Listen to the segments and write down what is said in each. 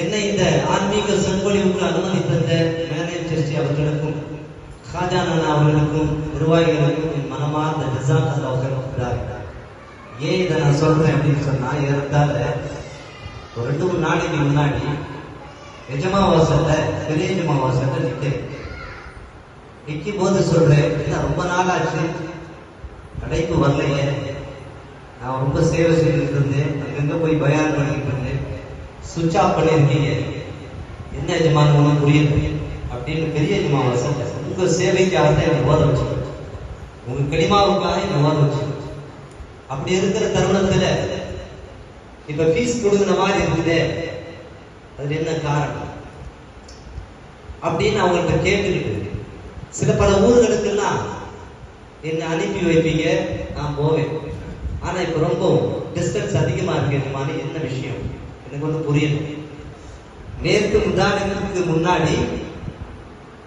என்னை இந்த ஆன்மீக சொற்பொழிவுக்கு அனுமதி தந்த மேனேஜர் அவர்களுக்கும் ஹாஜானா அவர்களுக்கும் நிர்வாகிகளுக்கும் என் மனமார்ந்த ஜஸாக்கல்லாஹு ஹைரன். ஏன் இதை நான் சொல்றேன் அப்படின்னு சொன்னா, ஏறத்தாழ ஒரு 2-3 நாளைக்கு முன்னாடி எஜமா வாசல்ல பெரிய எஜமா வாசல்ல நிற்கும் போது சொல்றேன், ரொம்ப நாளாச்சு கடைக்கு வரலையே, நான் ரொம்ப சேவை செய்துட்டு இருந்தேன், அங்கங்க போய் பயான் பண்ணிட்டு இருந்தேன், சுவிட்ச் ஆஃப் பண்ணியிருக்கீங்க, என்ன எஜமான ஒன்றும் புரியுது அப்படின்னு பெரிய எஜமா வாசல்ல உங்க சேவைக்காக தான் என்னை ஓத வச்சு, உங்க கனிமாவுக்காக என்னை ஓத வச்சு. அப்படி இருக்கிற தருணத்துல இப்ப ஃபீஸ் கொடுக்குற மாதிரி இருக்குதே, அது என்ன காரணம் அப்படின்னு அவங்கள்ட்ட கேட்டுக்கிட்டு, சில பல ஊர்களுக்கெல்லாம் என்ன அனுப்பி வைப்பீங்க, நான் போவேன், ஆனா இப்ப ரொம்ப டிஸ்டன்ஸ் அதிகமா இருக்கு, என்ன விஷயம் எனக்கு வந்து புரியல. நேற்று முந்தானத்துக்கு முன்னாடி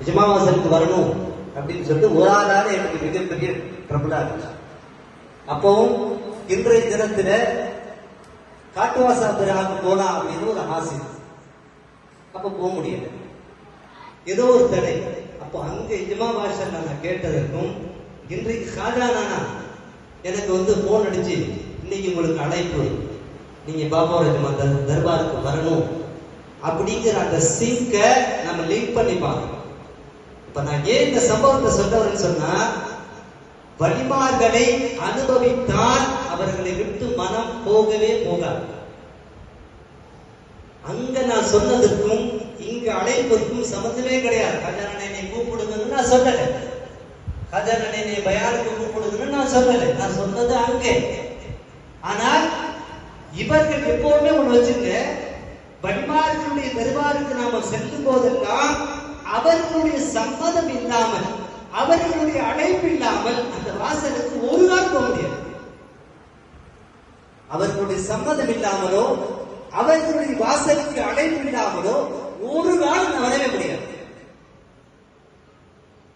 எஜமாவாசலுக்கு வரணும் அப்படின்னு சொல்லிட்டு ஒரு ஆளால எனக்கு மிகப்பெரிய ட்ரபிளா இருந்துச்சு. அப்பவும் இன்றைய தினத்துல காட்டுவாசா பிறகு போலாம் அப்படின்னு ஒரு ஆசை, அப்ப போக முடியல, ஏதோ ஒரு தடை. அப்போ அங்க இஜ்மா பாஷா நான் கேட்டதற்கும் இன்றைக்கு ஹாஜானா எனக்கு வந்து போன் அடிச்சு, இன்னைக்கு உங்களுக்கு அழைப்பு, நீங்க பாபாவோட தர்பாருக்கு வரணும் அப்படிங்கிற அந்த சிங்க நம்ம லிங்க் பண்ணி பார்க்கணும். இப்ப நான் ஏன் இந்த சம்பவத்தை சொல்றேன்னு சொன்னா, வழிமார்களை அனுபவித்தால் அவர்களை விட்டு மனம் போகவே போகாது. அங்க நான் சொன்னதற்கும் இங்க அழைப்பதற்கும் சம்பந்தமே கிடையாது. ஹஜானனை கூப்பிடுங்கன்னு நான் சொல்லல, ஹஜானனை பயானுக்கு கூப்பிடுங்கன்னு நான் சொல்லல, நான் சொன்னது அங்கே. ஆனால் இவர்கள் எப்பவுமே ஒண்ணு வச்சுங்க, வழிமார்களுடைய தர்பாருக்கு நாம செல்லும் போதெல்லாம் அவர்களுடைய சம்மதம் இல்லாமல், அவர்களுடைய அழைப்பு இல்லாமல் அந்த வாசலுக்கு ஒரு நாள் போக முடியாது. அவர்களுடைய சம்மதம் இல்லாமலோ அவர்களுடைய வாசலுக்கு அழைப்பு இல்லாமலோ ஒரு நாள் வரவே முடியாது.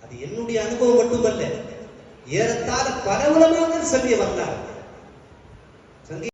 அது என்னுடைய அனுபவம் மட்டுமல்ல, ஏறத்தாழ பரவலமாக சொல்லிய வரலாறு.